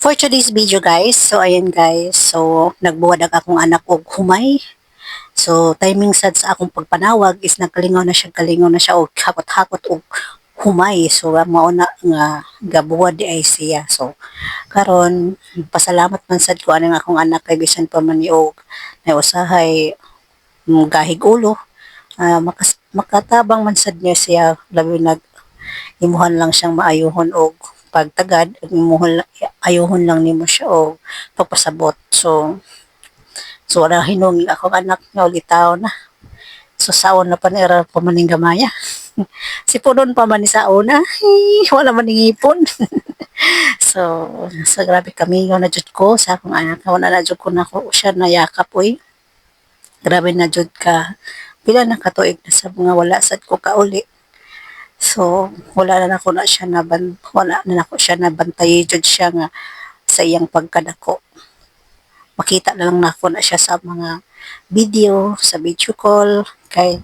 For today's video guys, so ayan guys, so nagbuwad akong anak og humay. So timing sad sa akong pagpanawag is kalingaw na siya og hakot-hakot og humay. So mao na nga gabuwad di ay siya. So karon pasalamat man sad ko aning akong anak kay bisan pa man ni og usahay gahig ulo. Makatabang man sad niya siya labi nag imuhan lang siyang maayuhon og pagtagad ayuhon lang nimo siya og pagpasabot. So wala hinungig akong anak nga ulitaw na. So saon na pa ni ra pa maning gamaya. Si Pudon pa man ni saon na. Wala man ning ipon. So grabe kami na jud ko sa akong anak. Wala na jud ko nako siya na yakap oy. Grabe na jud ka. Pila na katuig na sa mga wala sad ko kauli. So wala na nako na siya wala na nako siya nabantay jud siya nga sa iyang pagkadako. Makita na lang nako na siya sa mga video, sa video call kay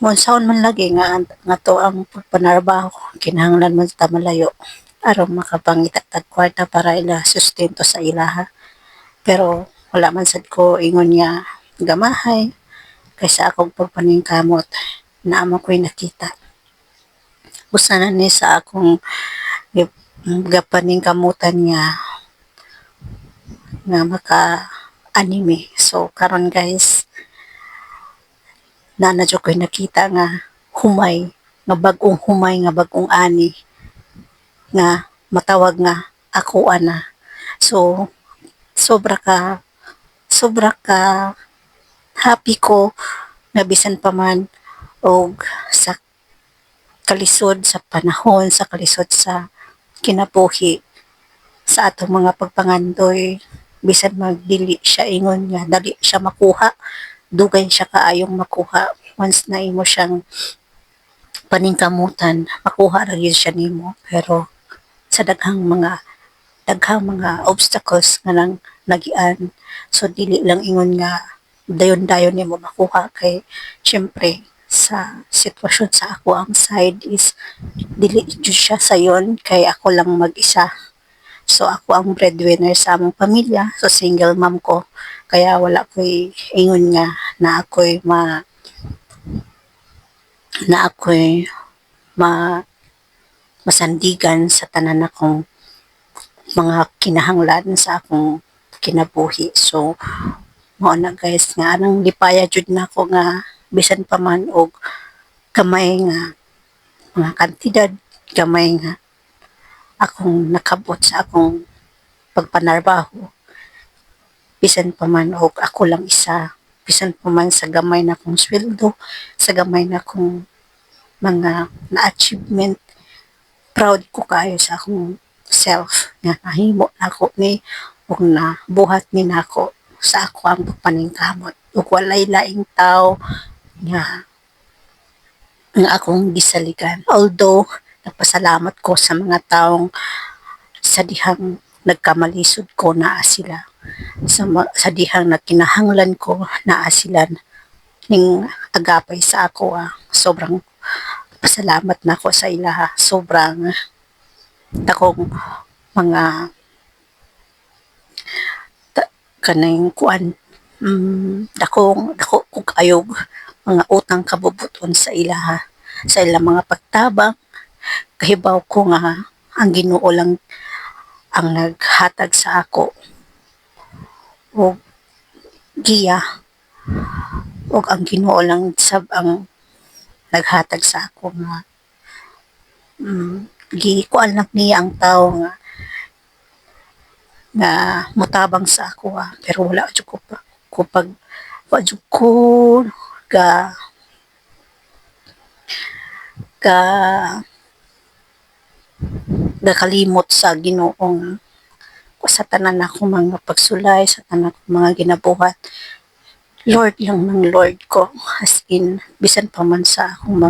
monsaon man lagi nga to ang pagpanarbaho kinahanglan man ta malayo aron makapangita tag kwarta para ila sustento sa ilaha. Pero wala man sad ko ingon niya gamahay kaysa akong pagpaningkamot na amo ko'y nakita. Busa na ni sa akong gapaningkamutan niya nga maka-anime. So karon guys, na jud ko'y nakita nga humay, nga bagong ani nga matawag nga ako ana. So sobra ka happy ko na bisan pa man og sa kalisod sa panahon, sa kalisod sa kinabuhi sa atong mga pagpangandoy, bisan magdili siya ingon nga dali siya makuha, dugay siya kaayong makuha once na imo siyang paningkamutan, makuha ra gyud siya nimo. Pero sa daghang mga obstacles nga nang nagian, so dili lang ingon nga dayon-dayon nimo makuha kay syempre sa sitwasyon sa ako ang side is dili jud siya sayon kay ako lang mag-isa. So ako ang breadwinner sa among pamilya, so single mom ko. Kaya wala ko'y ingon nga na ako'y masandigan sa tanan akong mga kinahanglan sa akong kinabuhi. So mao na guys nga anang lipaya jud nako nga bisan pa man og gamay nga mga kantidad, gamay nga akong nakabot sa akong pagpanarbaho, bisan pa man og ako lang isa, bisan pa man sa gamay na kong sweldo, sa gamay na kong mga na-achievement, proud ko kayo sa akong self nga nahimo ako ni ug nabuhat ni nako sa ako ang paningkamot ug walay laing tao nga akong gisaligan. Although nagpasalamat ko sa mga taong sa dihang nagkamalisod ko naa sila, sa dihang nagkinahanglan ko naa sila ning agapay sa ako. Sobrang pasalamat na ako sa ilaha. Sobrang dakong mga kanang kuan, dako kog ayog mga utang kabubuton sa ilaha, sa ilang mga pagtabang. Kahibaw ko nga ang Ginoo lang ang naghatag sa ako og giya, og ang Ginoo lang sab ang naghatag sa ako nga gikuan lang niya ang tao nga mutabang sa ako. Pero wala jud ko pag wa jud ko ga ga gakalimot sa Ginoong sa tanan ako mga pagsulay, sa tanan ako mga ginabuhat. Lord lang ng Lord ko, as in bisan pa man sa akong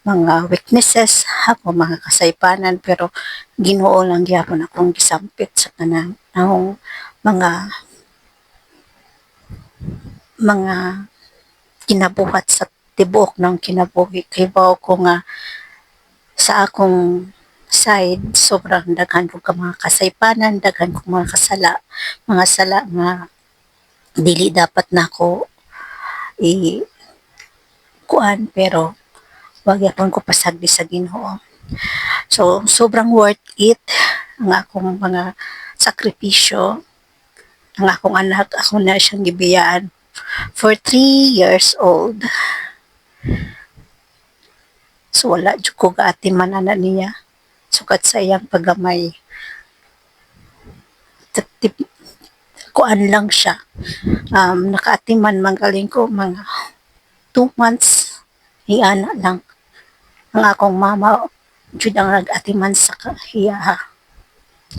mga weaknesses, ako mga kasaypanan, pero Ginoo lang gyapon akong gisampit sa tanan akong mga kinabuhat sa tibuok ng kinabuhi. Kay bao ko nga sa akong side, sobrang daghan ko ka mga kasaypanan, daghan ko mga sala nga dili dapat nako i kuan, pero wag yapon ko pasagdi sa Ginoo. So sobrang worth it ang akong mga sakripisyo. Ang akong anak, ako na siyang gibiyaan for 3 years old. So wala jud ko gaatiman ana niya. Sukat sa iyang paggamay. Kuan lang siya. Nakaatiman manggaling ko mga 2 months. Iana lang. Ang akong mama jud ang nag-atiman sa iya.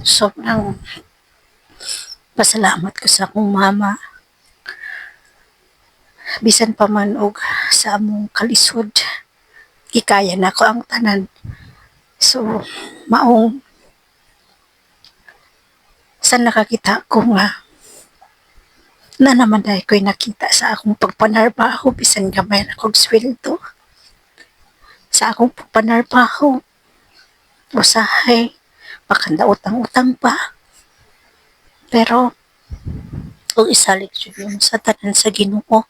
So ang pasalamat ko sa akong mama. Bisan pa man og sa among kalisod, gikaya na ko ang tanan. So maong sa nakakita ko nga na naman dahil ko'y nakita sa akong pagpanarbaho bisan gamay na kong sweldo. Sa akong pagpanarbaho, usahay, makanda utang-utang pa. Pero, kung isalik jud yun sa tanan sa Ginoo,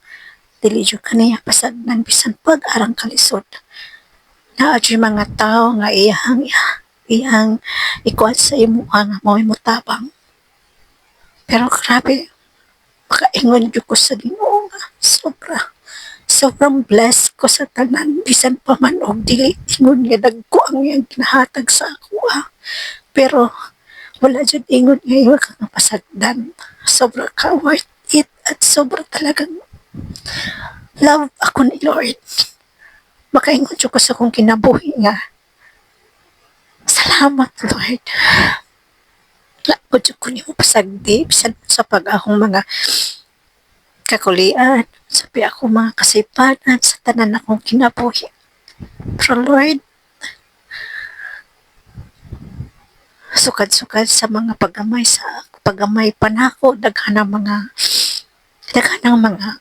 dili jud kaniya pasagdan bisan pag-arang kalisod. Naa jud mga tao nga iyang ikuan sa imo nga mo'y mutabang. Pero grabe, makaingon jud ko sa Ginoo nga sobrang blessed ko sa tanan bisan pa man og dili ingon nga dagko ang iyang ginahatag sa ako. Pero wala jud ingon nga iyang pasagdan. Sobra ka worth it at sobra talagang love ako ni Lord. Makaingon jud ko sa akong kinabuhi nga salamat Lord. Wala jud ko nimo pasagdi bisan sa pag-ahong mga kakulian, sabi ako mga kasipanan sa tanan akong kinabuhi. Pero Lord, sukad-sukad sa mga paggamay pa nako, daghan ng mga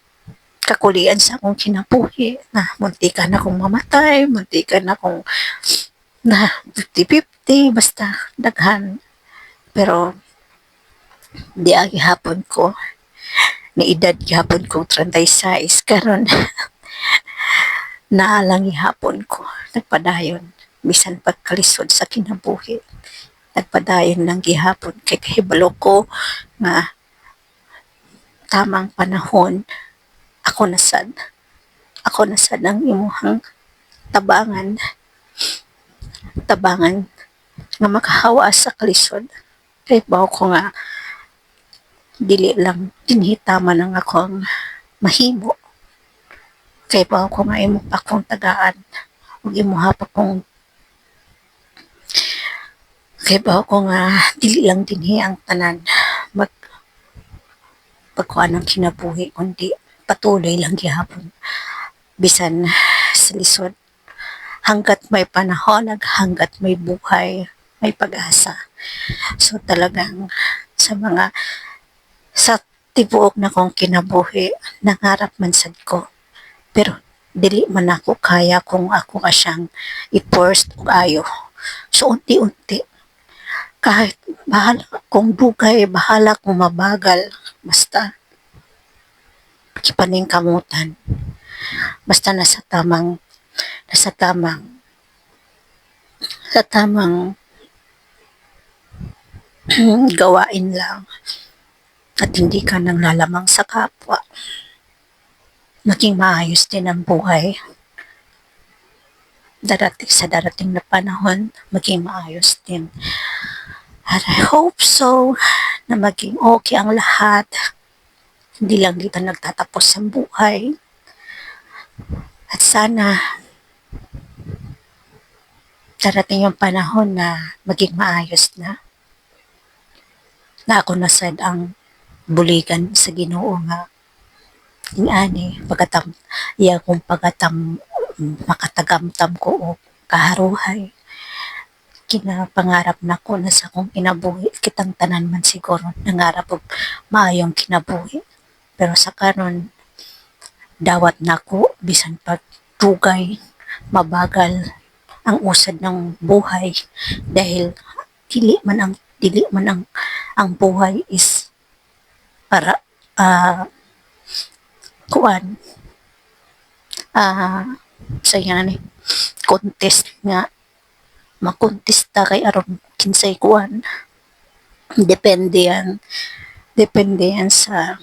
kakulian sa akong kinabuhi na muntikan akong mamatay, muntikan akong na 50-50, basta daghan. Pero di agi hapon ko ni edad gihapon kong 36 karon naalang gihapon ko nagpadayon bisan pagkalisod sa kinabuhi, nagpadayon lang gihapon kay kahibalo ko nga tamang panahon ako na sad ang imuhang tabangan nga makahawa sa kalisod. Kay bawo ko nga dili lang dinhitaman ang akong mahimo. Kay bawo ko nga imo pa kong tagaan ug imuha pa kong kay bawo ko nga dili lang dinhi ang tanan pagkuhan ng kinabuhi, kundi patuloy lang gihapon bisan sa lisod hanggat may panahon, hanggat may buhay, may pag-asa. So talagang sa tibuok na kong kinabuhi, nangarap man sad ko. Pero dili man ako kaya kung ako ka siyang i-force og ayo. So unti-unti, kahit bahala kung dugay, bahala kung mabagal, basta kipaning kamutan. Basta sa tamang gawain lang at hindi ka nang lalamang sa kapwa. Maging maayos din ang buhay. Sa darating na panahon, maging maayos din. At I hope so na maging okay ang lahat. Hindi lang dito nagtatapos ang buhay. At sana darating yung panahon na maging maayos na ako na sad ang buligan sa Ginoo nga ani makatagamtam ko o kaharuhay kinapangarap na ko na sa akong kinabuhi kitang tanan man siguro nangarap og maayong kinabuhi, pero sa karon dawat na ko bisan pag dugay mabagal ang usad ng buhay, dahil dili man ang buhay is para kuan sa yan contest nga makontesta kay aron kinsay kuan, depende yan depende yan sa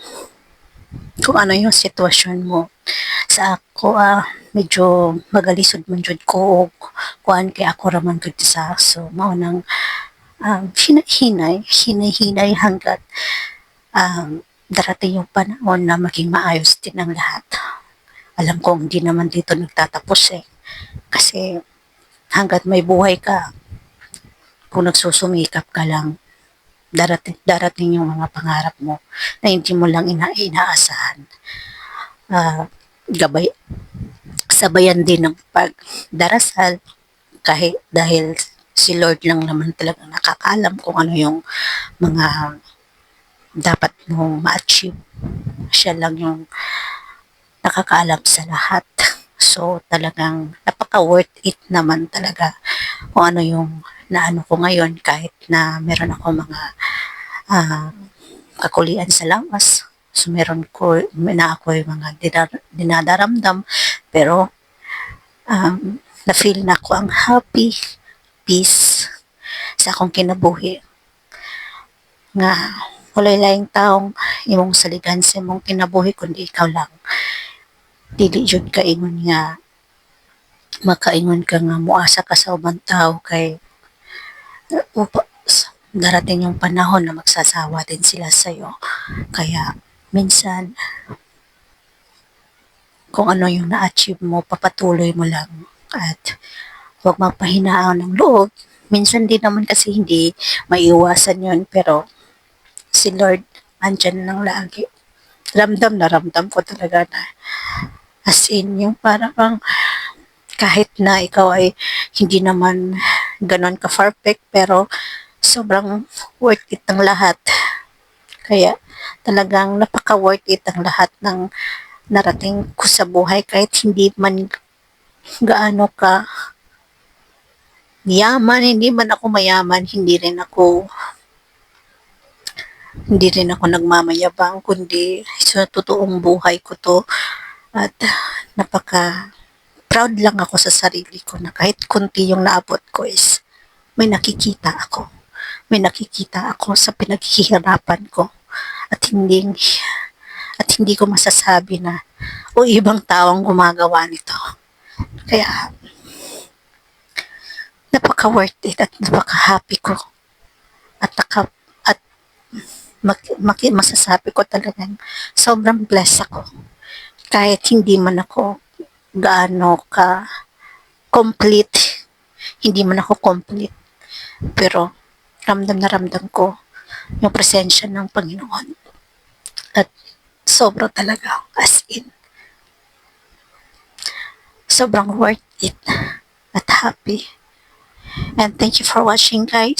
kung ano yung sitwasyon mo. Sa ako medyo magalisod man jud ko og kuan kay ako raman gud sa, so mao nang hinay hanggat darating yung panahon na maging maayos din ang lahat. Alam kong hindi naman dito nagtatapos kasi hanggat may buhay ka, kung nagsusumikap ka lang, darating yung mga pangarap mo na hindi mo lang inaasahan. Gabay, sabayan din ng pagdarasal, kahit dahil si Lord lang naman talaga nakakaalam kung ano yung mga dapat mong ma-achieve. Siya lang yung nakakaalam sa lahat. So talagang napaka-worth it naman talaga kung ano yung naano ko ngayon, kahit na meron ako mga kakulian sa lawas. So meron na ako yung mga dinadaramdam, pero na-feel na ako ang happy, peace sa akong kinabuhi. Nga walay laing taong imong saligan sa imong kinabuhi kundi ikaw lang. Dili jud ka ingon nga makaingon ka nga muasa ka sa ubang tao kay darating yung panahon na magsasawa din sila sa'yo. Kaya minsan kung ano yung na-achieve mo, papatuloy mo lang at huwag magpahinaan ng loob. Minsan din naman kasi hindi maiiwasan yun, pero si Lord andyan ng lagi. Ramdam na ramdam ko talaga na as in yung parang kahit na ikaw ay hindi naman ganon ka-perfect, pero sobrang worth it ang lahat. Kaya talagang napaka-worth it ang lahat ng narating ko sa buhay, kahit hindi man gaano ka yaman, hindi man ako mayaman, hindi rin ako nagmamayabang, kundi sa totoong buhay ko to. At napaka proud lang ako sa sarili ko na kahit kunti yung naabot ko is may nakikita ako. May nakikita ako sa pinaghihirapan ko, at hindi ko masasabi na o ibang taong gumagawa nito. Kaya napaka-worth it at napaka-happy ko at masasabi ko talagang sobrang blessed ako. Kahit hindi man ako gaano ka complete, hindi man ako complete, pero ramdam na ramdam ko yung presensya ng Panginoon. At sobra talaga, as in, sobrang worth it at happy. And thank you for watching, guys.